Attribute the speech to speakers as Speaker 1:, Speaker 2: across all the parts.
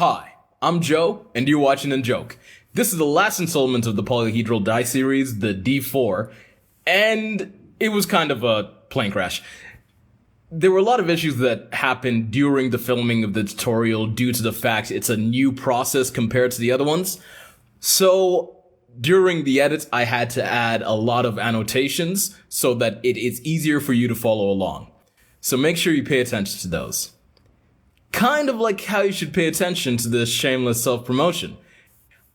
Speaker 1: Hi, I'm Joe, and you're watching and Joke. This is the last installment of the Polyhedral die series, the D4, and it was kind of a plane crash. There were a lot of issues that happened during the filming of the tutorial due to the fact it's a new process compared to the other ones. So during the edit, I had to add a lot of annotations so that it is easier for you to follow along. So make sure you pay attention to those. Kind of like how you should pay attention to this Shameless Self-Promotion.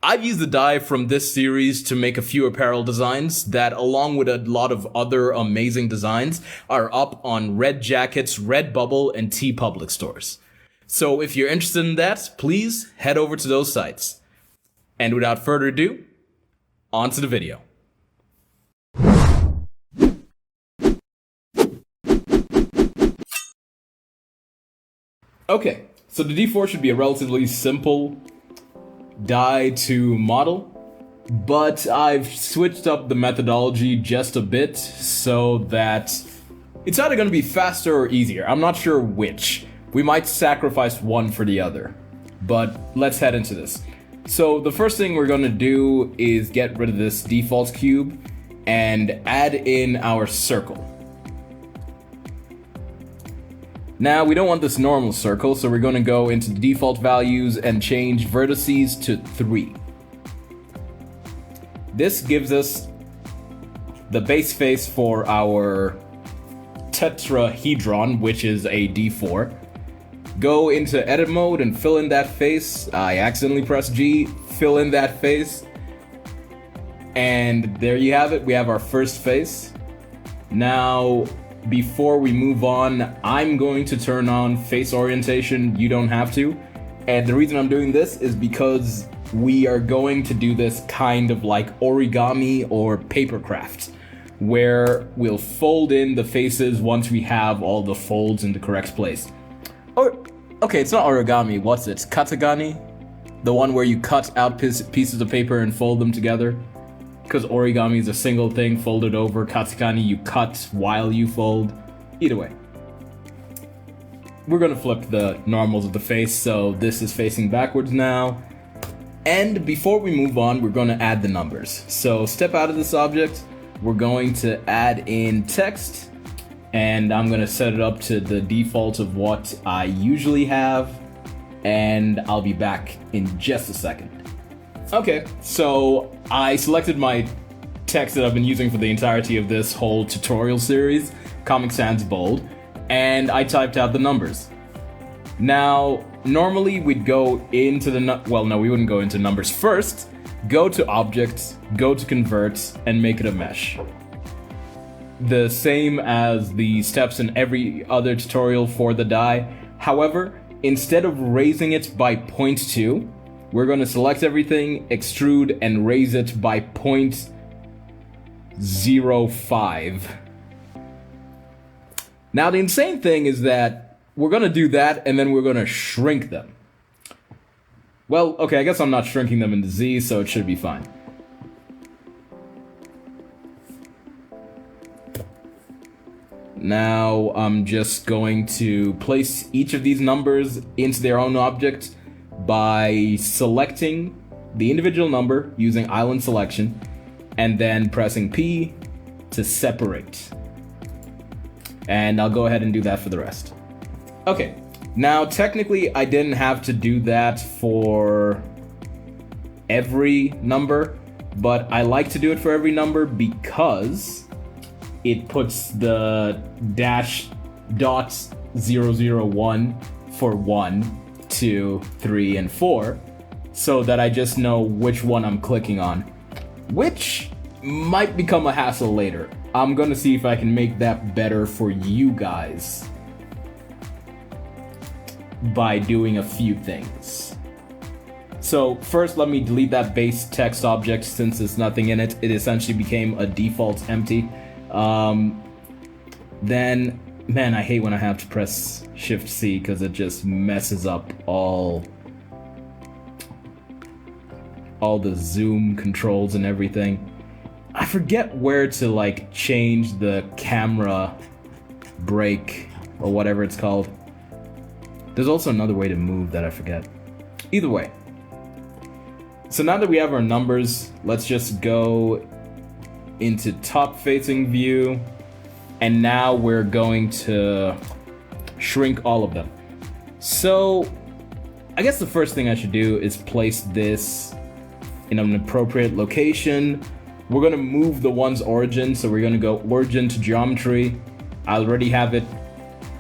Speaker 1: I've used the die from this series to make a few apparel designs that, along with a lot of other amazing designs, are up on Red Jacket's, Redbubble, and TeePublic stores. So if you're interested in that, please head over to those sites. And without further ado, on to the video. Okay, so the D4 should be a relatively simple die to model, but I've switched up the methodology just a bit so that it's either going to be faster or easier. I'm not sure which. We might sacrifice one for the other, but let's head into this. So the first thing we're going to do is get rid of this default cube and add in our circle. Now, we don't want this normal circle, so we're going to go into the default values and change vertices to 3. This gives us the base face for our tetrahedron, which is a D4. Go into edit mode and fill in that face. I accidentally pressed G, fill in that face. And there you have it, we have our first face. Now, before we move on, I'm going to turn on face orientation. You don't have to. And the reason I'm doing this is because we are going to do this kind of like origami or paper craft, where we'll fold in the faces once we have all the folds in the correct place. Or, okay, it's not origami, what's it? Katagani? The one where you cut out pieces of paper and fold them together? Because origami is a single thing folded over. Katakani, you cut while you fold. Either way. We're going to flip the normals of the face, so this is facing backwards now. And before we move on, we're going to add the numbers. So step out of this object. We're going to add in text. And I'm going to set it up to the default of what I usually have. And I'll be back in just a second. Okay, so I selected my text that I've been using for the entirety of this whole tutorial series, Comic Sans Bold, and I typed out the numbers. Now, normally we'd go into we wouldn't go into numbers first. Go to Objects, go to Convert, and make it a mesh. The same as the steps in every other tutorial for the die. However, instead of raising it by 0.2, we're going to select everything, extrude, and raise it by 0.05. Now, the insane thing is that we're going to do that, and then we're going to shrink them. Well, okay, I guess I'm not shrinking them into Z, so it should be fine. Now, I'm just going to place each of these numbers into their own object by selecting the individual number using island selection and then pressing P to separate. And I'll go ahead and do that for the rest. Okay, now technically I didn't have to do that for every number, but I like to do it for every number because it puts the -.001 for 1, 2, 3, and 4, so that I just know which one I'm clicking on, which might become a hassle later. I'm gonna see if I can make that better for you guys by doing a few things. So first, let me delete that base text object since there's nothing in it. It essentially became a default empty. Then, man, I hate when I have to press Shift-C because it just messes up all the zoom controls and everything. I forget where to like change the camera break or whatever it's called. There's also another way to move that I forget. Either way. So now that we have our numbers, let's just go into top facing view. And now we're going to shrink all of them. So I guess the first thing I should do is place this in an appropriate location. We're gonna move the one's origin, so we're gonna go origin to geometry. I already have it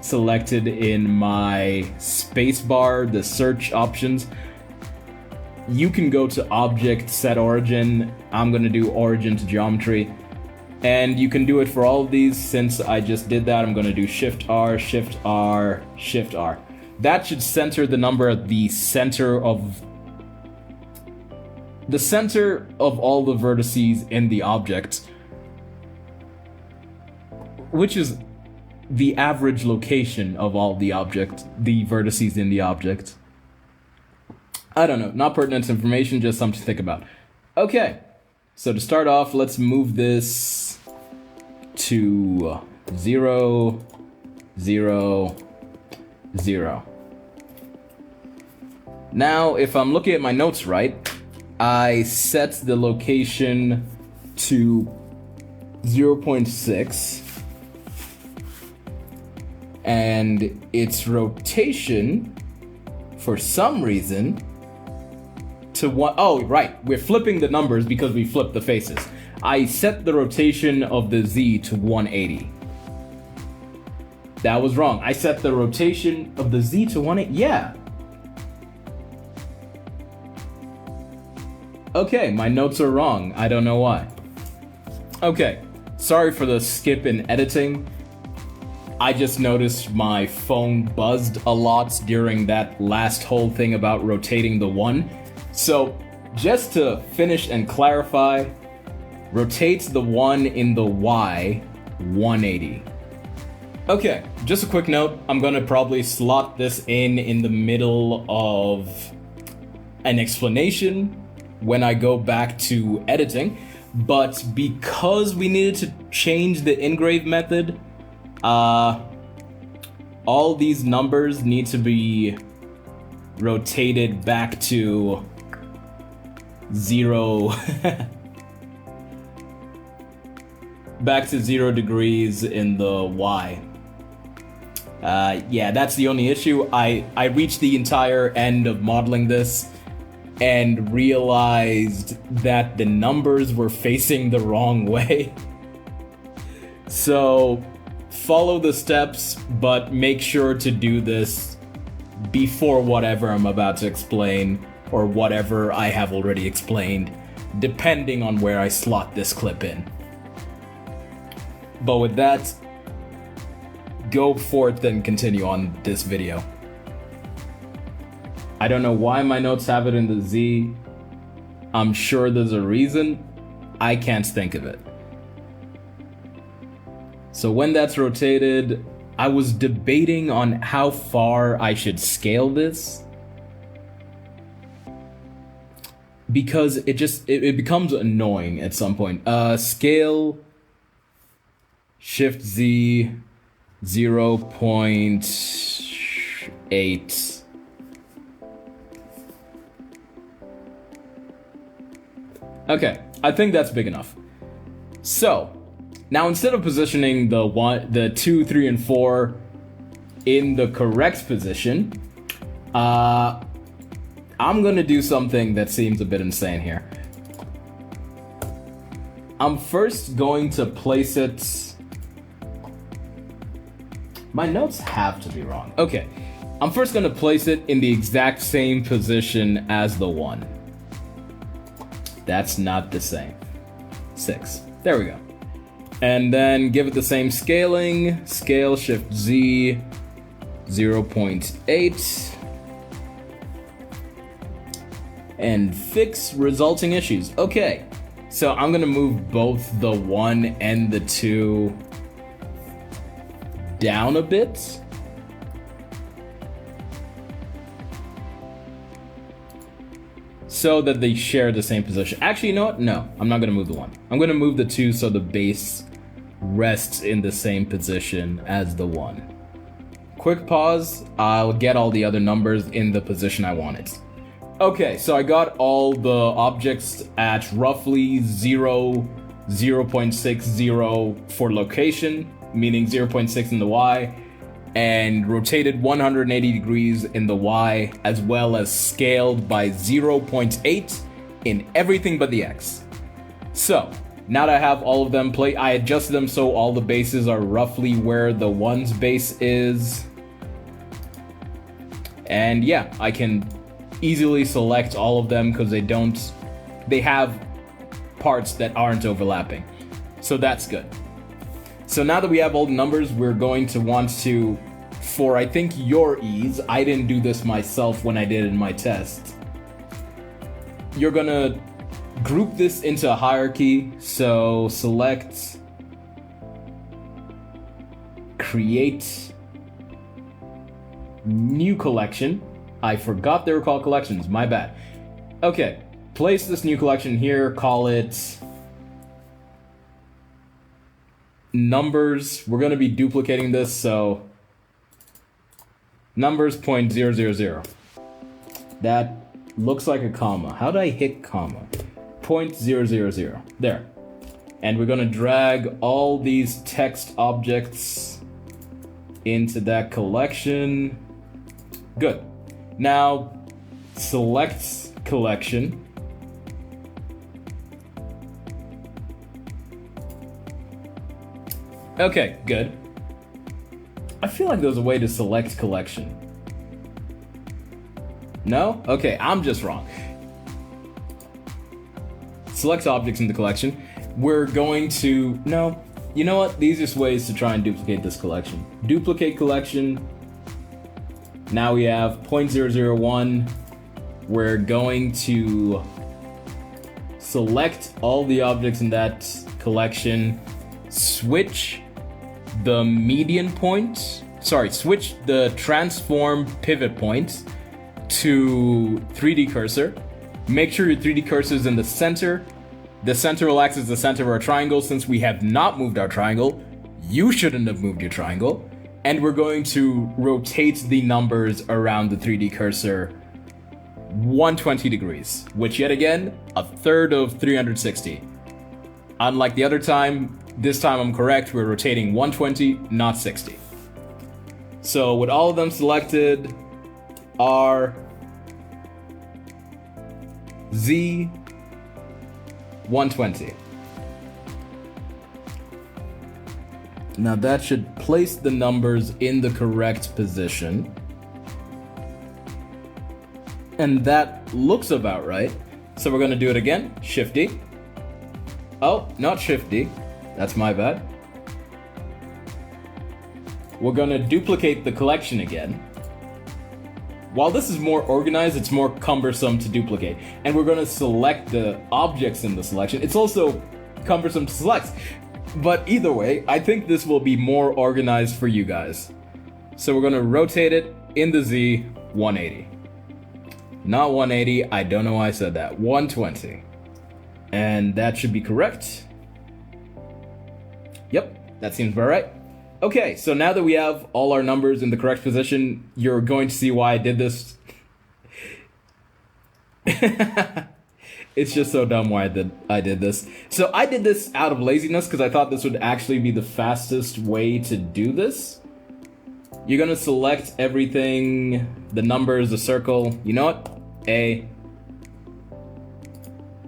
Speaker 1: selected in my spacebar, the search options. You can go to object, set origin. I'm gonna do origin to geometry. And you can do it for all of these. Since I just did that, I'm gonna do Shift R, Shift R, Shift R. That should center the number at the center of all the vertices in the object, which is the average location of all the vertices in the object. I don't know, not pertinent information, just something to think about. Okay, so to start off, let's move this to 0, 0, 0. Now, if I'm looking at my notes right, I set the location to 0.6 and its rotation, for some reason, to 1. Oh, right, we're flipping the numbers because we flipped the faces. I set the rotation of the Z to 180. That was wrong. I set the rotation of the Z to 180. Yeah. Okay, my notes are wrong. I don't know why. Okay, sorry for the skip in editing. I just noticed my phone buzzed a lot during that last whole thing about rotating the 1. So, just to finish and clarify, rotate the 1 in the Y 180. Okay, just a quick note. I'm gonna probably slot this in the middle of an explanation when I go back to editing, but because we needed to change the engrave method, all these numbers need to be rotated back to 0 back to 0 degrees in the Y. Yeah, that's the only issue. I reached the entire end of modeling this and realized that the numbers were facing the wrong way. So follow the steps, but make sure to do this before whatever I'm about to explain, or whatever I have already explained, depending on where I slot this clip in. But with that, go forth and continue on this video. I don't know why my notes have it in the Z. I'm sure there's a reason. I can't think of it. So when that's rotated, I was debating on how far I should scale this, because it becomes annoying at some point. Scale Shift Z 0.8. Okay, I think that's big enough. So now instead of positioning the 2, 3, and 4 in the correct position, I'm gonna do something that seems a bit insane here. I'm first going to place it. My notes have to be wrong. Okay, I'm first gonna place it in the exact same position as the 1. That's not the same. 6. There we go. And then give it the same scaling. Scale Shift Z 0.8. And fix resulting issues. Okay. So I'm gonna move both the 1 and the 2 down a bit. So that they share the same position. Actually, you know what? No, I'm not gonna move the 1. I'm gonna move the 2 so the base rests in the same position as the 1. Quick pause. I'll get all the other numbers in the position I want it. Okay, so I got all the objects at roughly 0.60 for location, meaning 0.6 in the Y, and rotated 180 degrees in the Y, as well as scaled by 0.8 in everything but the X. So, now that I have all of them I adjusted them so all the bases are roughly where the one's base is. And yeah, I can easily select all of them because they have parts that aren't overlapping. So that's good. So now that we have all the numbers, we're going to want to, for I think your ease, I didn't do this myself when I did it in my test. You're gonna group this into a hierarchy. So select, create new collection. I forgot they were called collections, my bad. Okay, place this new collection here, call it numbers. We're gonna be duplicating this, so numbers 0.000. That looks like a comma. How did I hit comma? 0.000. There. And we're gonna drag all these text objects into that collection. Good. Now, select collection. Okay, good. I feel like there's a way to select collection. No? Okay, I'm just wrong. Select objects in the collection. We're going to... No. You know what? The easiest way is to try and duplicate this collection. Duplicate collection. Now we have 0.001. We're going to select all the objects in that collection. Switch the median point. Switch the transform pivot point to 3D cursor. Make sure your 3D cursor is in the center. The center will act as the center of our triangle. Since we have not moved our triangle, you shouldn't have moved your triangle. And we're going to rotate the numbers around the 3D cursor 120 degrees, which yet again, a third of 360. Unlike the other time, this time I'm correct, we're rotating 120, not 60. So with all of them selected, R, Z, 120. Now that should place the numbers in the correct position. And that looks about right. So we're gonna do it again, Shift-D. Oh, not Shift-D, that's my bad. We're gonna duplicate the collection again. While this is more organized, it's more cumbersome to duplicate. And we're gonna select the objects in the selection. It's also cumbersome to select. But either way, I think this will be more organized for you guys. So we're gonna rotate it in the Z 180. Not 180, I don't know why I said that. 120. And that should be correct. Yep, that seems about right. Okay, so now that we have all our numbers in the correct position, you're going to see why I did this. It's just so dumb why I did this. So I did this out of laziness because I thought this would actually be the fastest way to do this. You're gonna select everything, the numbers, the circle. You know what? A.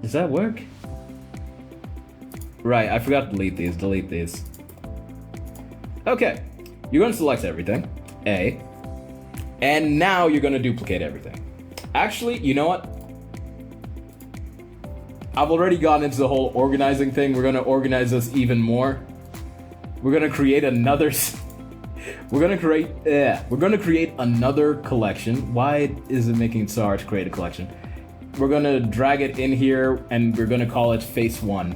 Speaker 1: Does that work? Right, I forgot to delete these. Delete these. Okay, you're gonna select everything. A. And now you're gonna duplicate everything. Actually, you know what? I've already gotten into the whole organizing thing. We're gonna organize this even more. We're gonna create another. We're gonna create another collection. Why is it making it so hard to create a collection? We're gonna drag it in here and we're gonna call it Face 1.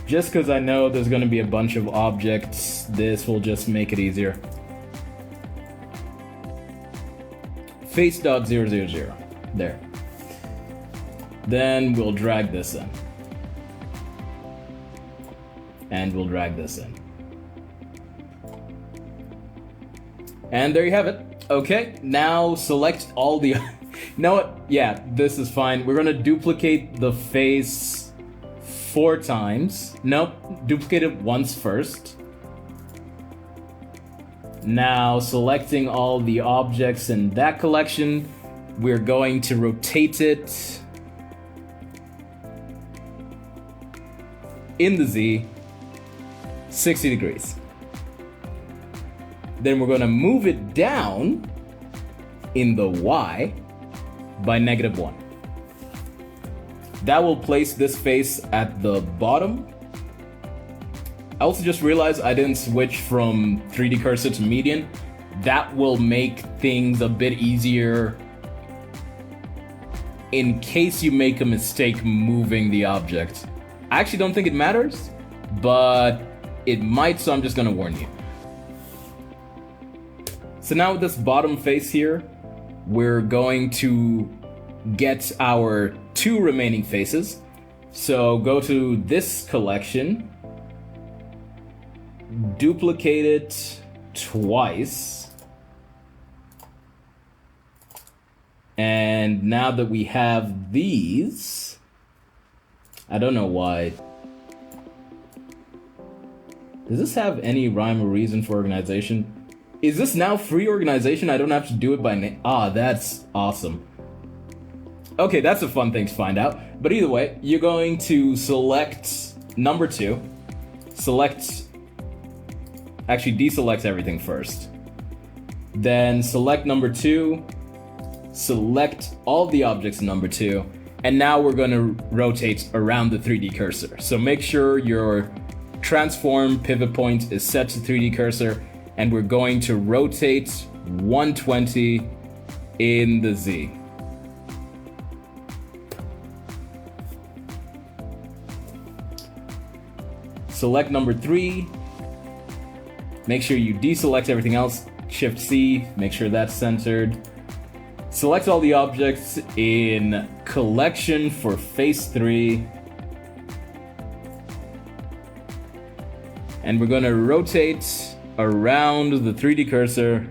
Speaker 1: Just because I know there's gonna be a bunch of objects, this will just make it easier. Face.000. There. Then we'll drag this in. And we'll drag this in. And there you have it. Okay, now select all the... You know what? Yeah, this is fine. We're gonna duplicate the face 4 times. Nope, duplicate it once first. Now, selecting all the objects in that collection, we're going to rotate it in the Z 60 degrees. Then we're going to move it down in the Y by -1. That will place this face at the bottom. I also just realized I didn't switch from 3D cursor to median. That will make things a bit easier in case you make a mistake moving the object. I actually don't think it matters, but it might, so I'm just gonna warn you. So now with this bottom face here, we're going to get our 2 remaining faces. So go to this collection, duplicate it twice, and now that we have these, I don't know why. Does this have any rhyme or reason for organization? Is this now free organization? I don't have to do it by name. Ah, that's awesome. Okay, that's a fun thing to find out. But either way, you're going to select number 2. Actually, deselect everything first. Then select number 2. Select all the objects in number 2. And now we're going to rotate around the 3D cursor. So make sure your transform pivot point is set to 3D cursor. And we're going to rotate 120 in the Z. Select number 3. Make sure you deselect everything else. Shift C, make sure that's centered. Select all the objects in collection for face 3. And we're gonna rotate around the 3D cursor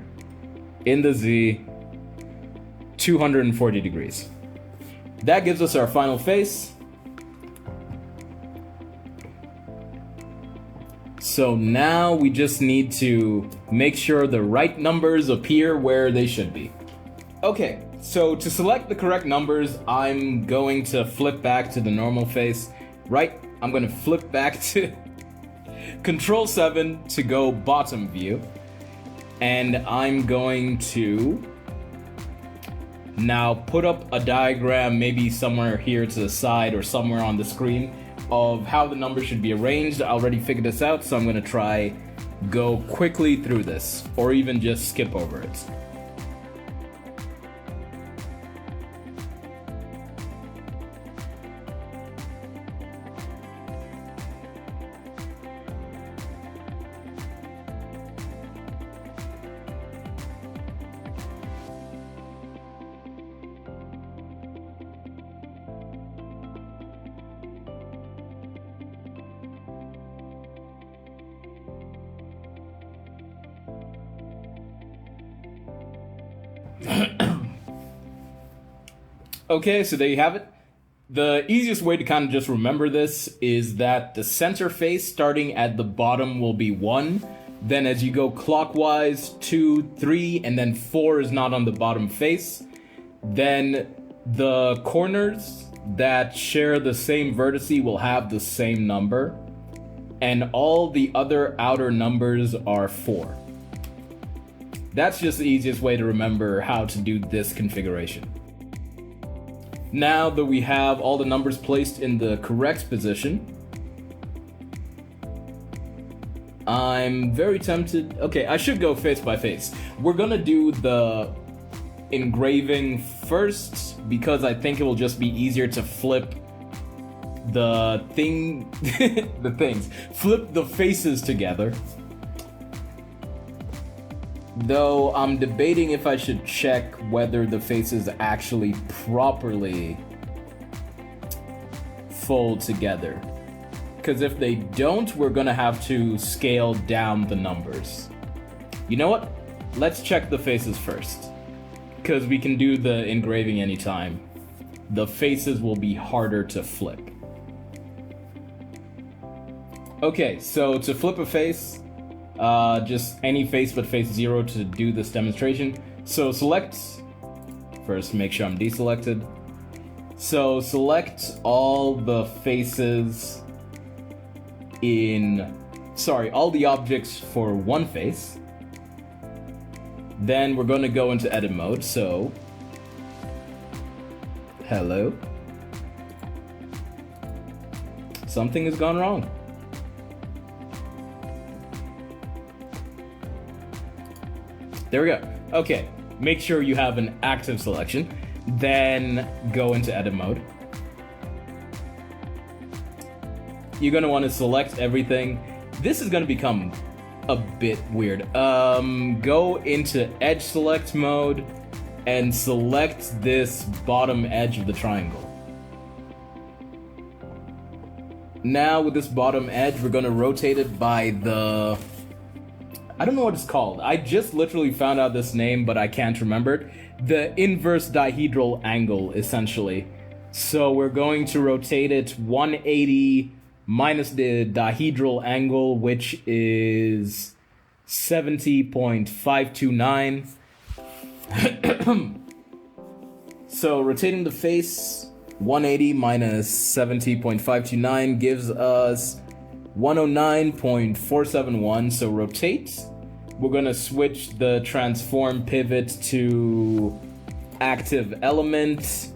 Speaker 1: in the Z 240 degrees. That gives us our final face. So now we just need to make sure the right numbers appear where they should be. Okay, so to select the correct numbers, I'm going to flip back to the normal face. Right, I'm gonna flip back to Control 7 to go bottom view. And I'm going to now put up a diagram, maybe somewhere here to the side or somewhere on the screen, of how the numbers should be arranged. I already figured this out, so I'm gonna try go quickly through this, or even just skip over it. Okay, so there you have it. The easiest way to kind of just remember this is that the center face starting at the bottom will be 1. Then as you go clockwise, 2, 3, and then 4 is not on the bottom face. Then the corners that share the same vertice will have the same number. And all the other outer numbers are 4. That's just the easiest way to remember how to do this configuration. Now that we have all the numbers placed in the correct position, I'm very tempted. Okay, I should go face by face. We're gonna do the engraving first because I think it will just be easier to flip the flip the faces together. Though I'm debating if I should check whether the faces actually properly fold together. Because if they don't, we're gonna have to scale down the numbers. You know what? let's check the faces first, because we can do the engraving anytime. The faces will be harder to flip. Okay, so to flip a face, just any face but face 0 to do this demonstration. So select, first make sure I'm deselected. So select all the faces all the objects for one face. Then we're going to go into edit mode, so hello. Something has gone wrong. There we go. Okay, make sure you have an active selection. Then go into edit mode. You're gonna want to select everything. This is gonna become a bit weird. Go into edge select mode and select this bottom edge of the triangle. Now with this bottom edge, we're gonna rotate it by the, I don't know what it's called. I just literally found out this name, but I can't remember it. The inverse dihedral angle, essentially. So we're going to rotate it 180 minus the dihedral angle, which is 70.529. So rotating the face 180 minus 70.529 gives us 109.471. So rotate. We're gonna switch the transform pivot to active element,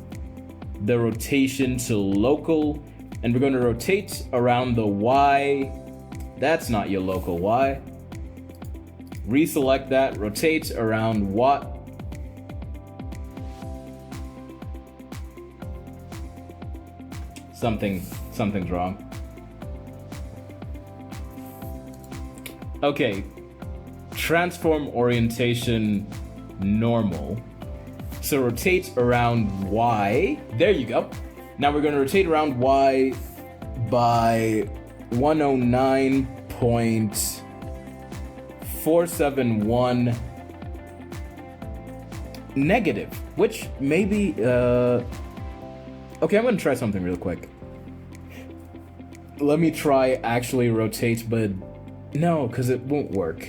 Speaker 1: the rotation to local, and we're gonna rotate around the Y. That's not your local Y. Reselect that, rotate around what? Something's wrong. Okay. Transform orientation normal. So rotate around Y. There you go. Now we're going to rotate around Y by 109.471 negative, which maybe okay, I'm going to try something real quick. Let me try actually rotate, but no, because it won't work.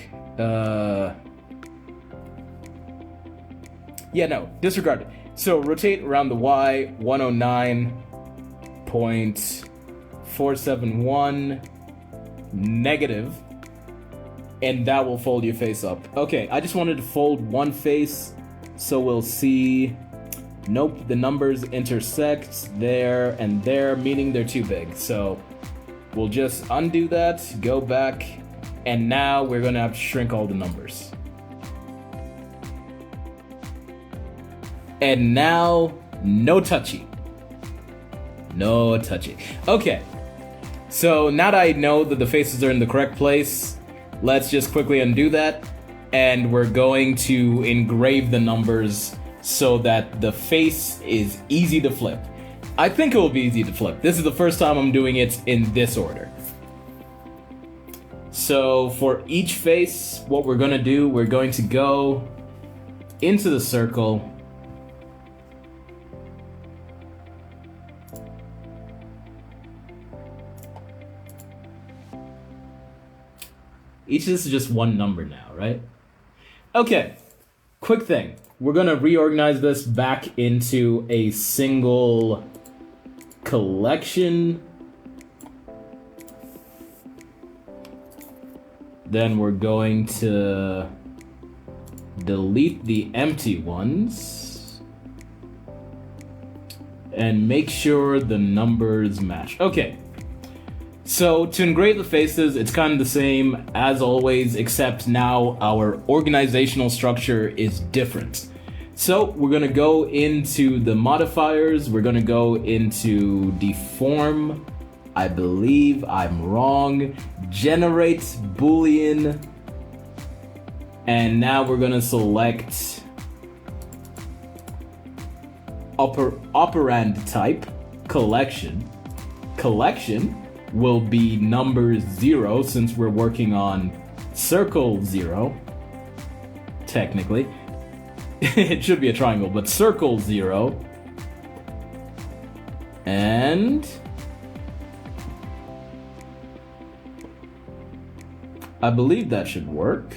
Speaker 1: Yeah, no, disregard it. So rotate around the Y, 109.471 negative, and that will fold your face up. Okay, I just wanted to fold one face, so we'll see. Nope, the numbers intersect there and there, meaning they're too big. So we'll just undo that, go back, and now we're gonna have to shrink all the numbers. And now, no touchy. No touchy. Okay, so now that I know that the faces are in the correct place, let's just quickly undo that. And we're going to engrave the numbers so that the face is easy to flip. I think it will be easy to flip. This is the first time I'm doing it in this order. So for each face, what we're gonna do, we're going to go into the circle. Each of this is just one number now, right? Okay, quick thing. We're gonna reorganize this back into a single collection. Then we're going to delete the empty ones and make sure the numbers match. Okay, so to engrave the faces, it's kind of the same as always, except now our organizational structure is different. So we're gonna go into the modifiers, we're gonna go into deform, I believe I'm wrong, generate boolean, and now we're gonna select operand type, collection. Collection will be number 0 since we're working on circle 0. technically. It should be a triangle, but circle 0. And I believe that should work.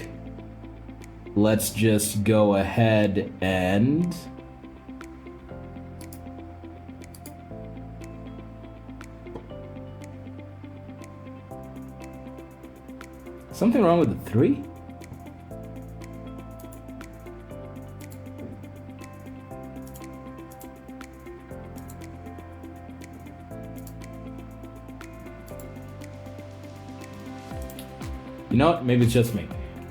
Speaker 1: Let's just go ahead and something wrong with the 3? You know what? Maybe it's just me.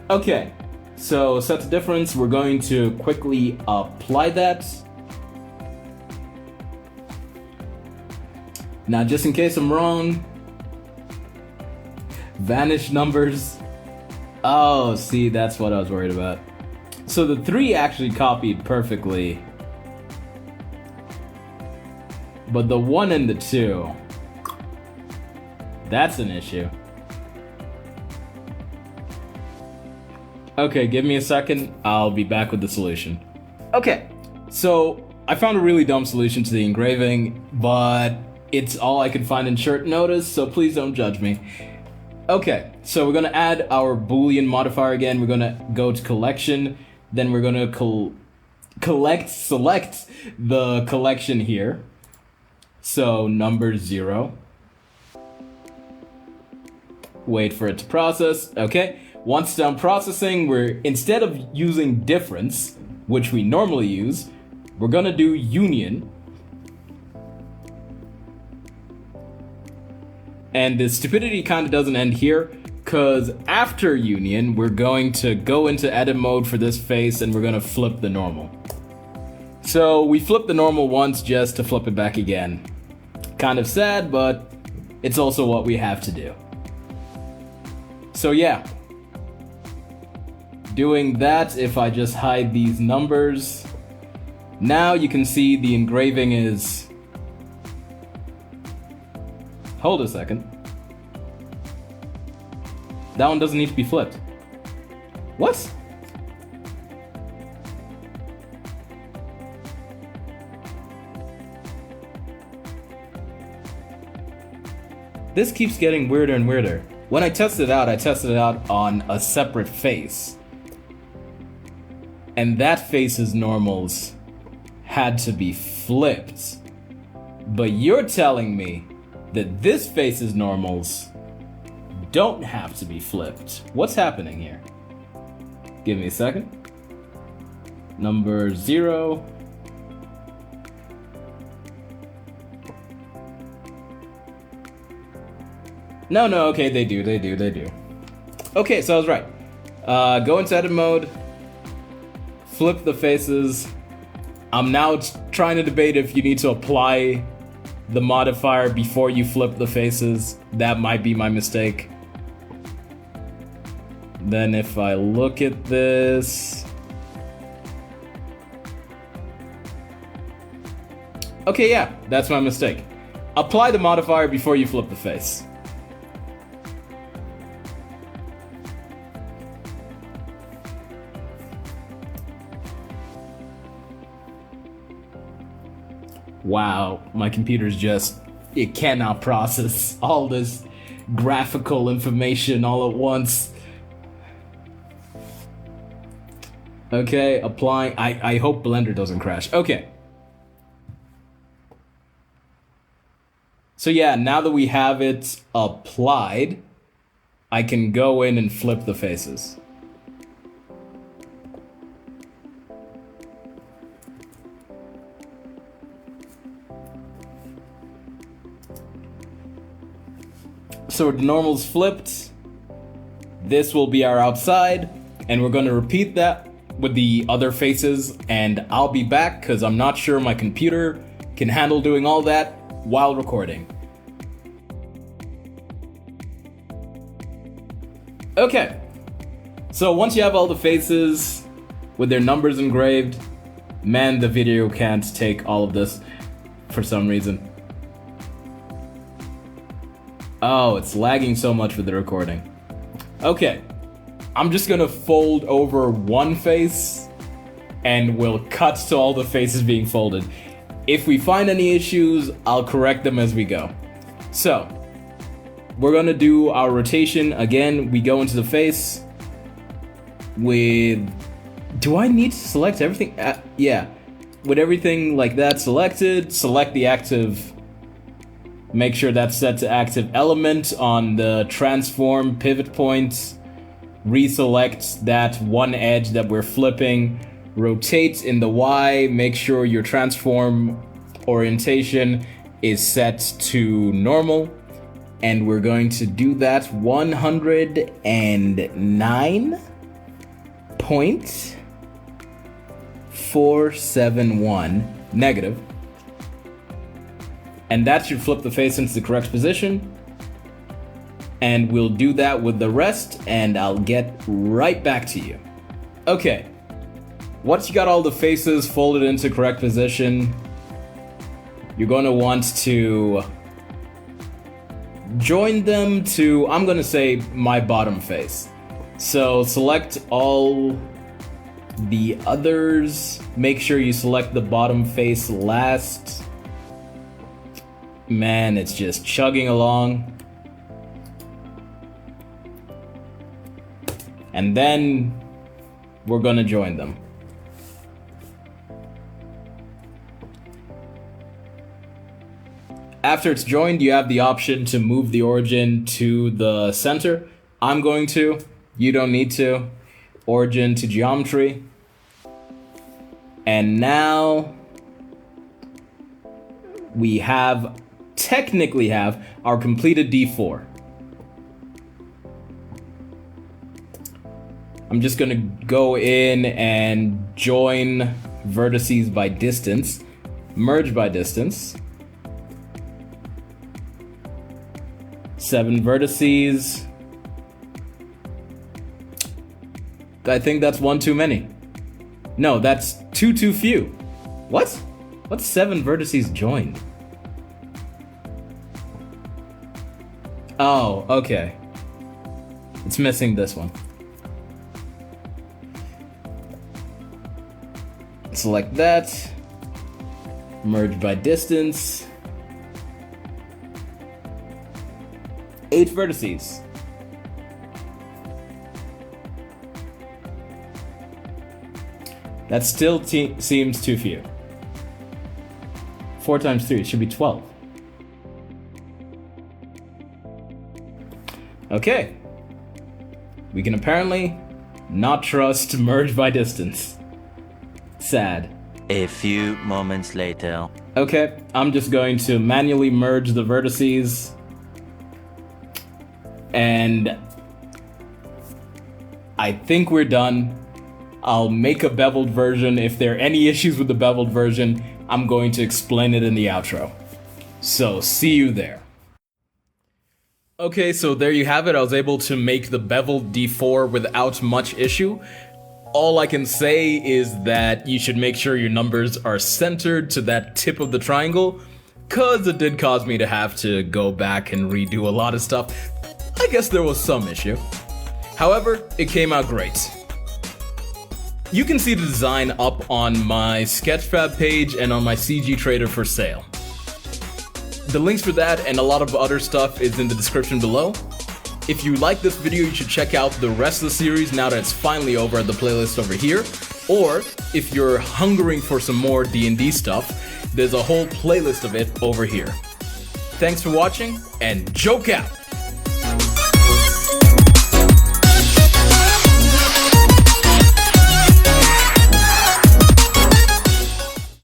Speaker 1: Okay, so set the difference. We're going to quickly apply that. Now, just in case I'm wrong, vanish numbers. Oh, see, that's what I was worried about. So the 3 actually copied perfectly, but the 1 and the 2, that's an issue. Okay, give me a second. I'll be back with the solution. Okay, so I found a really dumb solution to the engraving, but it's all I could find in short notice, so please don't judge me. Okay, so we're gonna add our Boolean modifier again. We're gonna go to collection, then we're gonna select the collection here. So number 0. Wait for it to process. Okay. Once it's done processing, we're, instead of using difference, which we normally use, we're gonna do union. And the stupidity kind of doesn't end here, because after union, we're going to go into edit mode for this face and we're gonna flip the normal. So we flip the normal once just to flip it back again. Kind of sad, but it's also what we have to do. So yeah. Doing that, if I just hide these numbers, now you can see the engraving is... Hold a second. That one doesn't need to be flipped. What? This keeps getting weirder and weirder. When I tested it out on a separate face. And that face's normals had to be flipped. But you're telling me that this face's normals don't have to be flipped. What's happening here? Give me a second. Number 0. No, okay, they do. Okay, so I was right. Go into edit mode. Flip the faces. I'm now trying to debate if you need to apply the modifier before you flip the faces. That might be my mistake. Then if I look at this... Okay, yeah, that's my mistake. Apply the modifier before you flip the face. Wow, my computer's just, it cannot process all this graphical information all at once. Okay, applying, I hope Blender doesn't crash. Okay. So yeah, now that we have it applied, I can go in and flip the faces. So the normal's flipped. This will be our outside, and we're going to repeat that with the other faces, and I'll be back because I'm not sure my computer can handle doing all that while recording. Okay, so once you have all the faces with their numbers engraved, man, the video can't take all of this for some reason. Oh, it's lagging so much with the recording. Okay, I'm just gonna fold over one face and we'll cut to all the faces being folded. If we find any issues, I'll correct them as we go. So, we're gonna do our rotation. Again, we go into the face with... Do I need to select everything? Yeah. With everything like that selected, select the active... Make sure that's set to active element on the transform pivot point. Reselect that one edge that we're flipping. Rotate in the Y. Make sure your transform orientation is set to normal. And we're going to do that 109.471 negative. And that should flip the face into the correct position. And we'll do that with the rest, and I'll get right back to you. Okay, once you got all the faces folded into correct position, you're going to want to join them to, I'm going to say, my bottom face. So select all the others. Make sure you select the bottom face last. Man, it's just chugging along. And then we're gonna join them. After it's joined, you have the option to move the origin to the center. I'm going to. You don't need to. Origin to geometry. And now we technically have our completed D4. I'm just gonna go in and join vertices by distance, merge by distance. 7 vertices. I think that's 1 too many. No, that's 2 too few. What? What's 7 vertices joined? Oh, okay. It's missing this one. Select that. Merge by distance. 8 vertices. That still seems too few. 4 times 3, it should be 12. Okay. We can apparently not trust merge by distance. Sad.
Speaker 2: A few moments later.
Speaker 1: Okay, I'm just going to manually merge the vertices. And I think we're done. I'll make a beveled version. If there are any issues with the beveled version, I'm going to explain it in the outro. So, see you there. Okay, so there you have it. I was able to make the beveled D4 without much issue. All I can say is that you should make sure your numbers are centered to that tip of the triangle, cause it did cause me to have to go back and redo a lot of stuff. I guess there was some issue. However, it came out great. You can see the design up on my Sketchfab page and on my CGTrader for sale. The links for that and a lot of other stuff is in the description below. If you like this video, you should check out the rest of the series now that it's finally over at the playlist over here. Or, if you're hungering for some more D&D stuff, there's a whole playlist of it over here. Thanks for watching, and joke out!